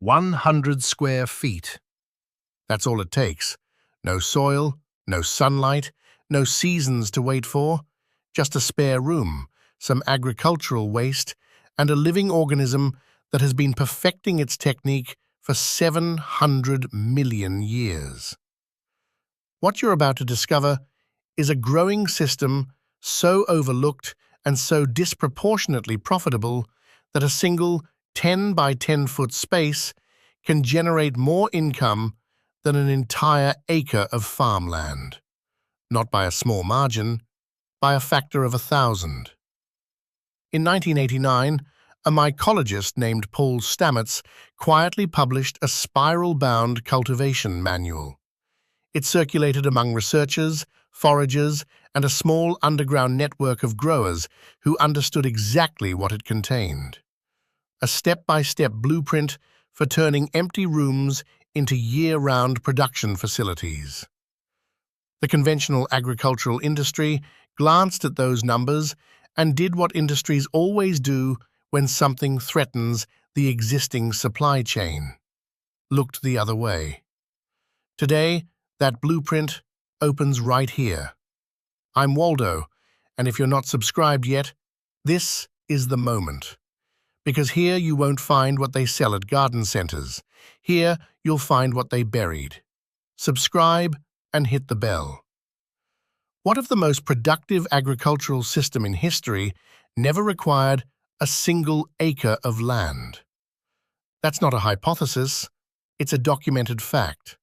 100 square feet. That's all it takes. No soil, no sunlight, no seasons to wait for, just a spare room, some agricultural waste, and a living organism that has been perfecting its technique for 700 million years. What you're about to discover is a growing system so overlooked and so disproportionately profitable that a single 10 by 10 foot space can generate more income than an entire acre of farmland. Not by a small margin, by a factor of 1,000. In 1989, a mycologist named Paul Stamets quietly published a spiral-bound cultivation manual. It circulated among researchers, foragers, and a small underground network of growers who understood exactly what it contained. A step-by-step blueprint for turning empty rooms into year-round production facilities. The conventional agricultural industry glanced at those numbers and did what industries always do when something threatens the existing supply chain: looked the other way. Today, that blueprint opens right here. I'm Waldo, and if you're not subscribed yet, this is the moment. Because here you won't find what they sell at garden centers. Here you'll find what they buried. Subscribe and hit the bell. What if the most productive agricultural system in history never required a single acre of land? That's not a hypothesis, it's a documented fact.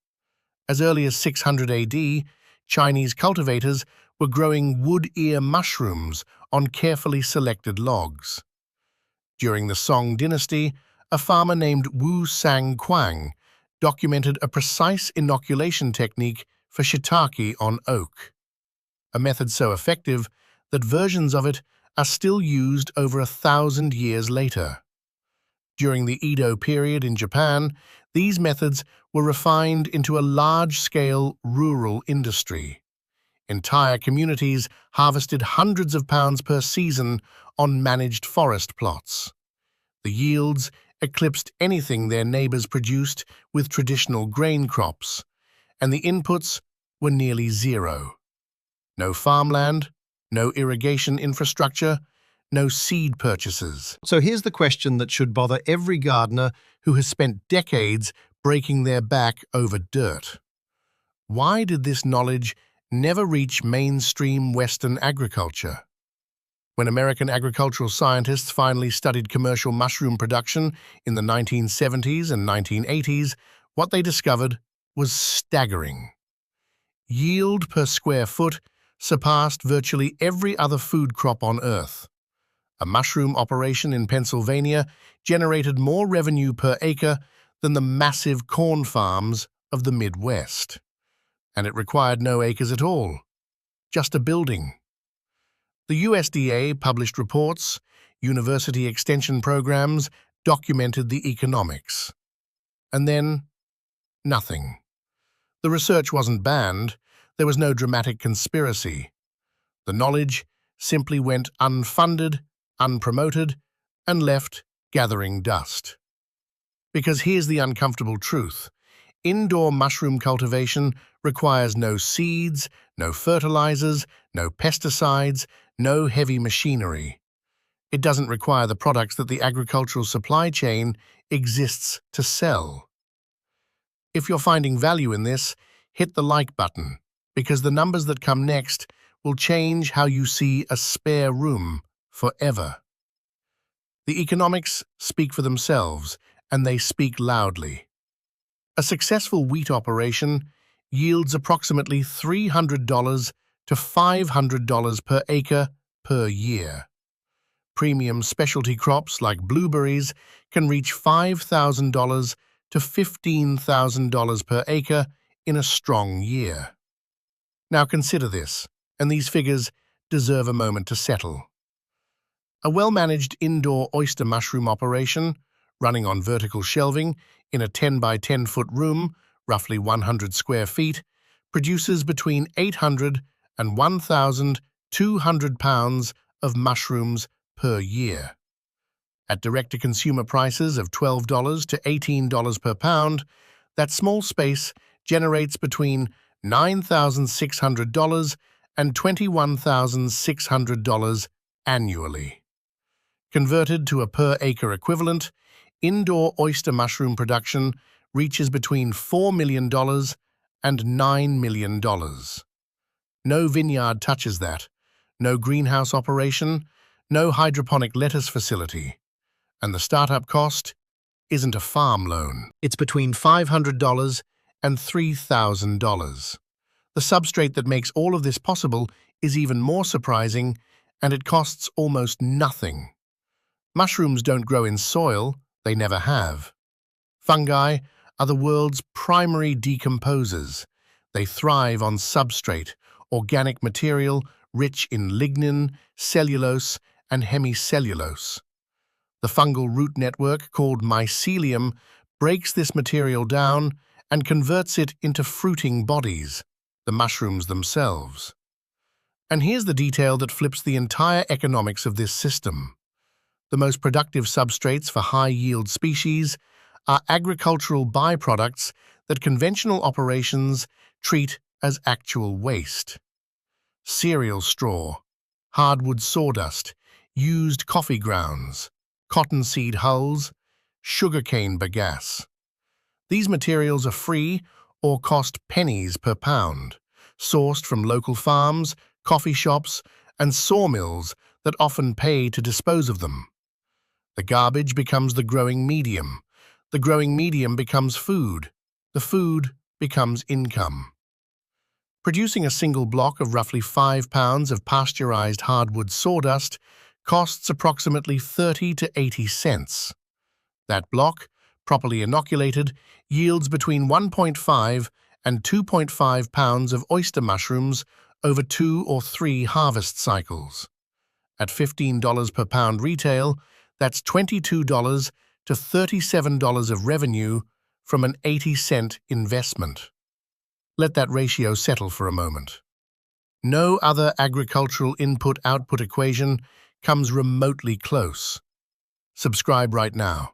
As early as 600 AD, Chinese cultivators were growing wood ear mushrooms on carefully selected logs. During the Song dynasty, a farmer named Wu Sang Quang documented a precise inoculation technique for shiitake on oak, a method so effective that versions of it are still used over 1,000 years later. During the Edo period in Japan, these methods were refined into a large-scale rural industry. Entire communities harvested hundreds of pounds per season on managed forest plots. The yields eclipsed anything their neighbors produced with traditional grain crops, and the inputs were nearly zero. No farmland, no irrigation infrastructure, no seed purchases. So here's the question that should bother every gardener who has spent decades breaking their back over dirt. Why did this knowledge never reach mainstream Western agriculture? When American agricultural scientists finally studied commercial mushroom production in the 1970s and 1980s, what they discovered was staggering. Yield per square foot surpassed virtually every other food crop on Earth. A mushroom operation in Pennsylvania generated more revenue per acre than the massive corn farms of the Midwest. And it required no acres at all, just a building. The USDA published reports, university extension programs documented the economics. And then, nothing. The research wasn't banned, there was no dramatic conspiracy. The knowledge simply went unfunded, unpromoted, and left gathering dust. Because here's the uncomfortable truth. Indoor mushroom cultivation requires no seeds, no fertilizers, no pesticides, no heavy machinery. It doesn't require the products that the agricultural supply chain exists to sell. If you're finding value in this, hit the like button, because the numbers that come next will change how you see a spare room forever. The economics speak for themselves, and they speak loudly. A successful wheat operation yields approximately $300 to $500 per acre per year. Premium specialty crops like blueberries can reach $5,000 to $15,000 per acre in a strong year. Now consider this, and these figures deserve a moment to settle. A well-managed indoor oyster mushroom operation, running on vertical shelving in a 10 by 10 foot room, roughly 100 square feet, produces between 800 and 1,200 pounds of mushrooms per year. At direct-to-consumer prices of $12 to $18 per pound, that small space generates between $9,600 and $21,600 annually. Converted to a per-acre equivalent, indoor oyster mushroom production reaches between $4 million and $9 million. No vineyard touches that, no greenhouse operation, no hydroponic lettuce facility. And the startup cost isn't a farm loan. It's between $500 and $3,000. The substrate that makes all of this possible is even more surprising, and it costs almost nothing. Mushrooms don't grow in soil, they never have. Fungi are the world's primary decomposers. They thrive on substrate, organic material rich in lignin, cellulose, and hemicellulose. The fungal root network, called mycelium, breaks this material down and converts it into fruiting bodies, the mushrooms themselves. And here's the detail that flips the entire economics of this system. The most productive substrates for high-yield species are agricultural byproducts that conventional operations treat as actual waste. Cereal straw, hardwood sawdust, used coffee grounds, cottonseed hulls, sugarcane bagasse. These materials are free or cost pennies per pound, sourced from local farms, coffee shops, and sawmills that often pay to dispose of them. The garbage becomes the growing medium. The growing medium becomes food. The food becomes income. Producing a single block of roughly 5 pounds of pasteurized hardwood sawdust costs approximately 30 to 80 cents. That block, properly inoculated, yields between 1.5 and 2.5 pounds of oyster mushrooms over 2 or 3 harvest cycles. At $15 per pound retail, that's $22 to $37 of revenue from an 80-cent investment. Let that ratio settle for a moment. No other agricultural input-output equation comes remotely close. Subscribe right now,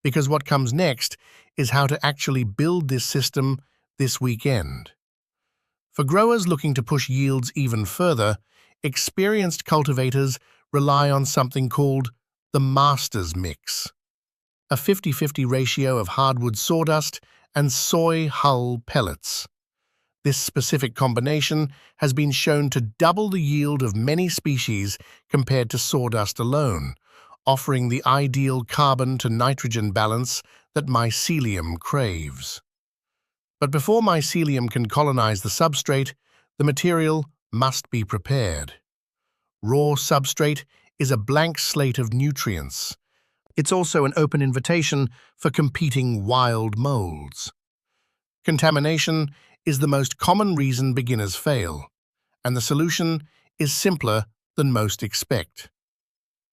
because what comes next is how to actually build this system this weekend. For growers looking to push yields even further, experienced cultivators rely on something called the master's mix, a 50-50 ratio of hardwood sawdust and soy hull pellets. This specific combination has been shown to double the yield of many species compared to sawdust alone, offering the ideal carbon-to-nitrogen balance that mycelium craves. But before mycelium can colonize the substrate, the material must be prepared. Raw substrate is a blank slate of nutrients. It's also an open invitation for competing wild molds. Contamination is the most common reason beginners fail, and the solution is simpler than most expect.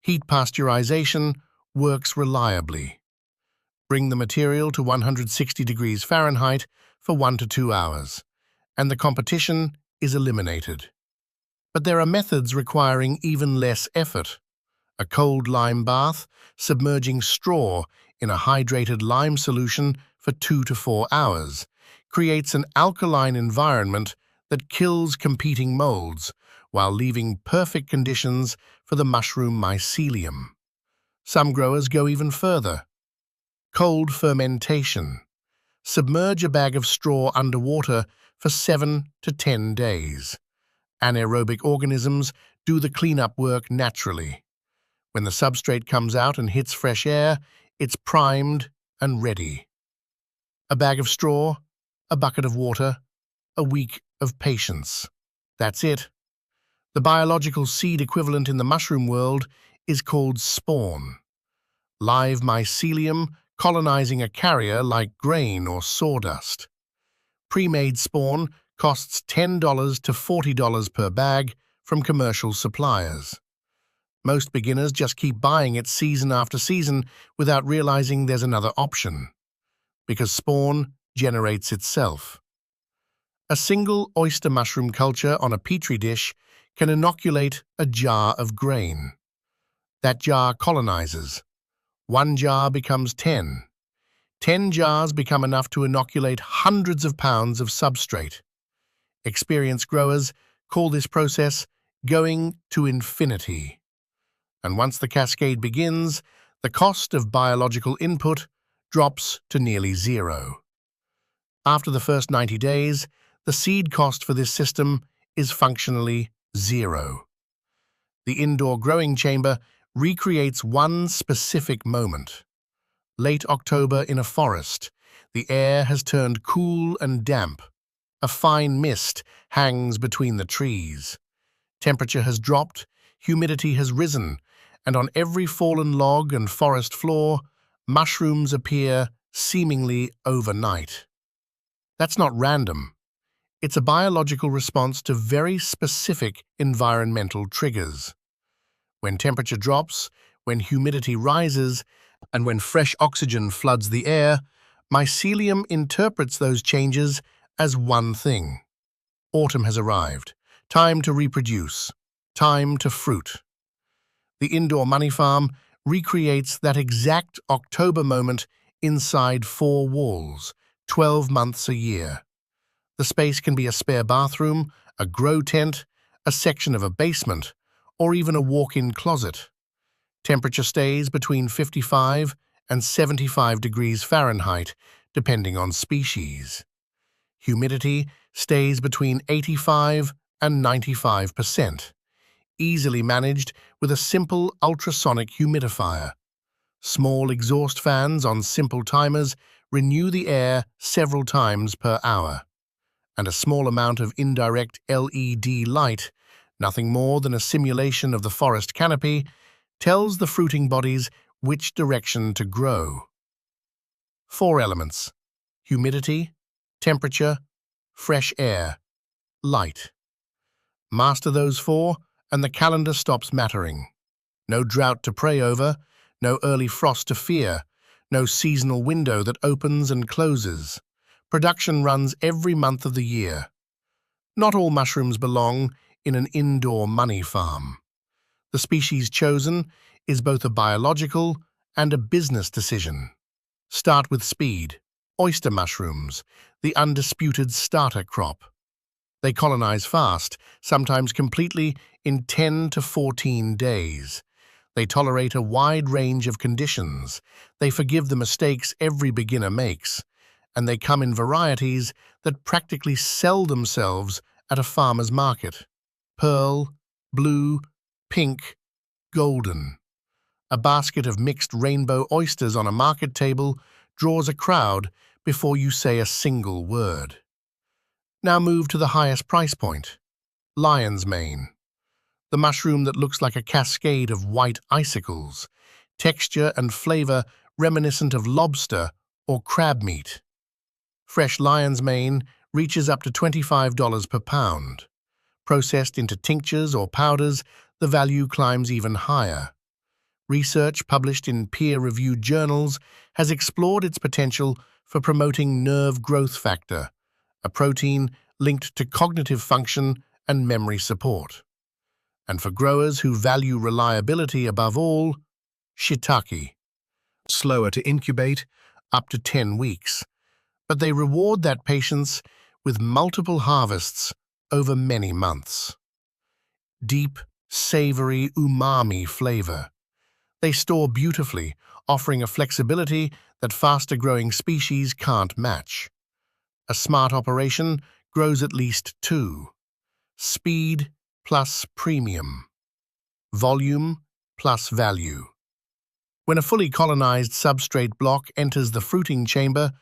Heat pasteurization works reliably. Bring the material to 160 degrees Fahrenheit for 1 to 2 hours, and the competition is eliminated. But there are methods requiring even less effort. A cold lime bath, submerging straw in a hydrated lime solution for 2 to 4 hours, creates an alkaline environment that kills competing molds while leaving perfect conditions for the mushroom mycelium. Some growers go even further. Cold fermentation. Submerge a bag of straw underwater for 7 to 10 days. Anaerobic organisms do the cleanup work naturally. When the substrate comes out and hits fresh air, it's primed and ready. A bag of straw, a bucket of water, a week of patience. That's it. The biological seed equivalent in the mushroom world is called spawn. Live mycelium colonizing a carrier like grain or sawdust. Pre-made spawn costs $10 to $40 per bag from commercial suppliers. Most beginners just keep buying it season after season without realizing there's another option, because spawn generates itself. A single oyster mushroom culture on a petri dish can inoculate a jar of grain. That jar colonizes, 1 jar becomes 10. 10 jars become enough to inoculate hundreds of pounds of substrate. Experienced growers call this process going to infinity. And once the cascade begins, the cost of biological input drops to nearly zero. After the first 90 days, the seed cost for this system is functionally zero. The indoor growing chamber recreates one specific moment. Late October in a forest, the air has turned cool and damp. A fine mist hangs between the trees. Temperature has dropped, humidity has risen, and on every fallen log and forest floor, mushrooms appear seemingly overnight. That's not random. It's a biological response to very specific environmental triggers. When temperature drops, when humidity rises, and when fresh oxygen floods the air, mycelium interprets those changes as one thing. Autumn has arrived. Time to reproduce. Time to fruit. The indoor money farm recreates that exact October moment inside 4 walls, 12 months a year. The space can be a spare bathroom, a grow tent, a section of a basement, or even a walk-in closet. Temperature stays between 55 and 75 degrees Fahrenheit, depending on species. Humidity stays between 85 and 95%, easily managed with a simple ultrasonic humidifier. Small exhaust fans on simple timers renew the air several times per hour. And a small amount of indirect LED light, nothing more than a simulation of the forest canopy, tells the fruiting bodies which direction to grow. 4 elements: humidity, temperature, fresh air, light. Master those 4, and the calendar stops mattering. No drought to pray over, no early frost to fear, no seasonal window that opens and closes. Production runs every month of the year. Not all mushrooms belong in an indoor money farm. The species chosen is both a biological and a business decision. Start with speed. Oyster mushrooms, the undisputed starter crop. They colonize fast, sometimes completely in 10 to 14 days. They tolerate a wide range of conditions. They forgive the mistakes every beginner makes. And they come in varieties that practically sell themselves at a farmer's market. Pearl, blue, pink, golden. A basket of mixed rainbow oysters on a market table draws a crowd before you say a single word. Now move to the highest price point, lion's mane. The mushroom that looks like a cascade of white icicles, texture and flavor reminiscent of lobster or crab meat. Fresh lion's mane reaches up to $25 per pound. Processed into tinctures or powders, the value climbs even higher. Research published in peer-reviewed journals has explored its potential for promoting nerve growth factor, a protein linked to cognitive function and memory support. And for growers who value reliability above all, shiitake. Slower to incubate, up to 10 weeks. But they reward that patience with multiple harvests over many months. Deep, savory umami flavor. They store beautifully, offering a flexibility that faster-growing species can't match. A smart operation grows at least 2. Speed plus premium. Volume plus value. When a fully colonized substrate block enters the fruiting chamber,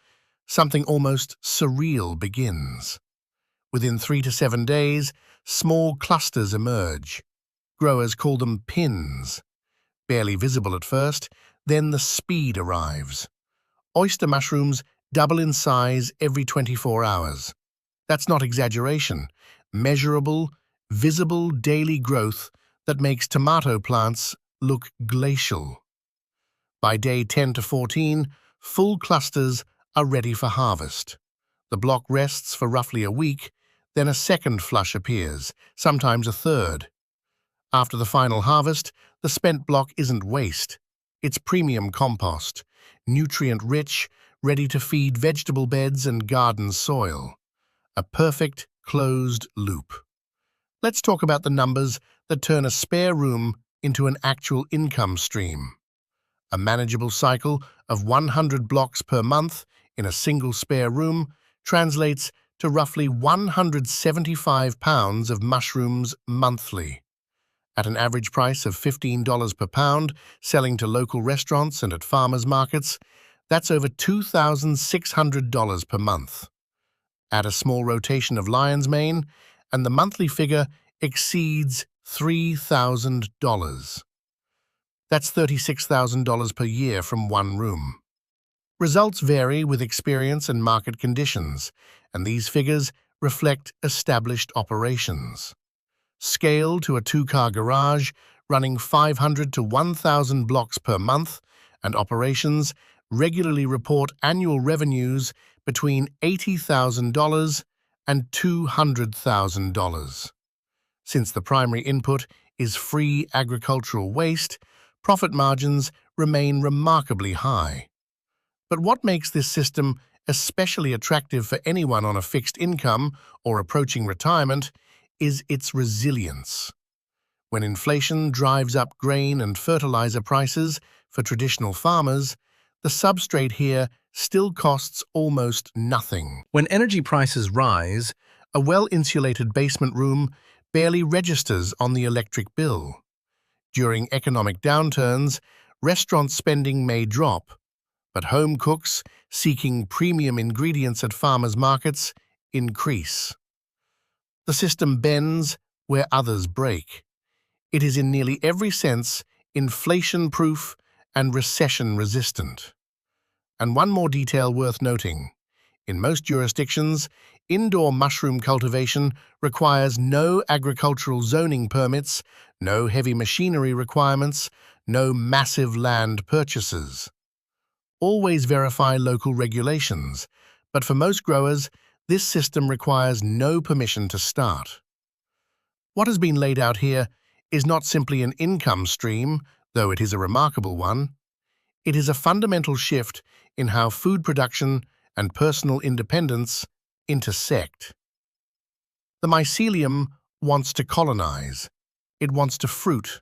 something almost surreal begins. Within 3 to 7 days, small clusters emerge. Growers call them pins. Barely visible at first, then the speed arrives. Oyster mushrooms double in size every 24 hours. That's not exaggeration. Measurable, visible daily growth that makes tomato plants look glacial. By day 10 to 14, full clusters are ready for harvest. The block rests for roughly a week, then a second flush appears, sometimes a third. After the final harvest, the spent block isn't waste. It's premium compost, nutrient-rich, ready to feed vegetable beds and garden soil. A perfect, closed loop. Let's talk about the numbers that turn a spare room into an actual income stream. A manageable cycle of 100 blocks per month in a single spare room translates to roughly 175 pounds of mushrooms monthly. At an average price of $15 per pound, selling to local restaurants and at farmers markets, that's over $2,600 per month. Add a small rotation of lion's mane, and the monthly figure exceeds $3,000. That's $36,000 per year from one room. Results vary with experience and market conditions, and these figures reflect established operations. Scale to a two-car garage running 500 to 1,000 blocks per month, and operations regularly report annual revenues between $80,000 and $200,000. Since the primary input is free agricultural waste, profit margins remain remarkably high. But what makes this system especially attractive for anyone on a fixed income or approaching retirement is its resilience. When inflation drives up grain and fertilizer prices for traditional farmers, the substrate here still costs almost nothing. When energy prices rise, a well-insulated basement room barely registers on the electric bill. During economic downturns, restaurant spending may drop, but home cooks seeking premium ingredients at farmers' markets increase. The system bends where others break. It is in nearly every sense inflation-proof and recession-resistant. And one more detail worth noting. In most jurisdictions, indoor mushroom cultivation requires no agricultural zoning permits, no heavy machinery requirements, no massive land purchases. Always verify local regulations, but for most growers, this system requires no permission to start. What has been laid out here is not simply an income stream, though it is a remarkable one. It is a fundamental shift in how food production and personal independence intersect. The mycelium wants to colonize. It wants to fruit.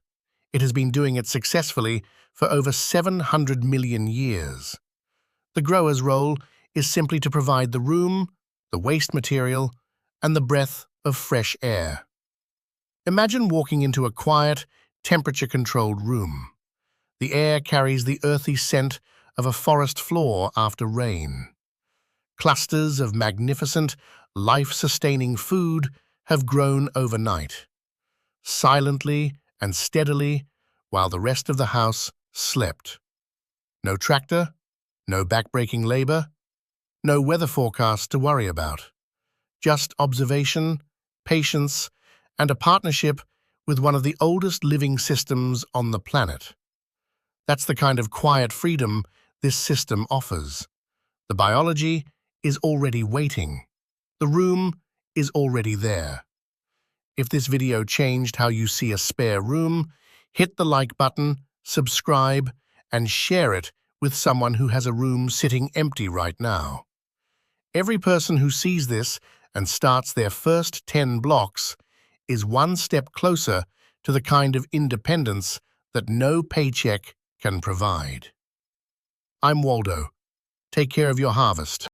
It has been doing it successfully for over 700 million years. The grower's role is simply to provide the room, the waste material, and the breath of fresh air. Imagine walking into a quiet, temperature-controlled room. The air carries the earthy scent of a forest floor after rain. Clusters of magnificent, life-sustaining food have grown overnight, silently and steadily, while the rest of the house slept. No tractor, no backbreaking labor, no weather forecast to worry about. Just observation, patience, and a partnership with one of the oldest living systems on the planet. That's the kind of quiet freedom this system offers. The biology is already waiting. The room is already there. If this video changed how you see a spare room, hit the like button, subscribe, and share it with someone who has a room sitting empty right now. Every person who sees this and starts their first 10 blocks is one step closer to the kind of independence that no paycheck can provide. I'm Waldo. Take care of your harvest.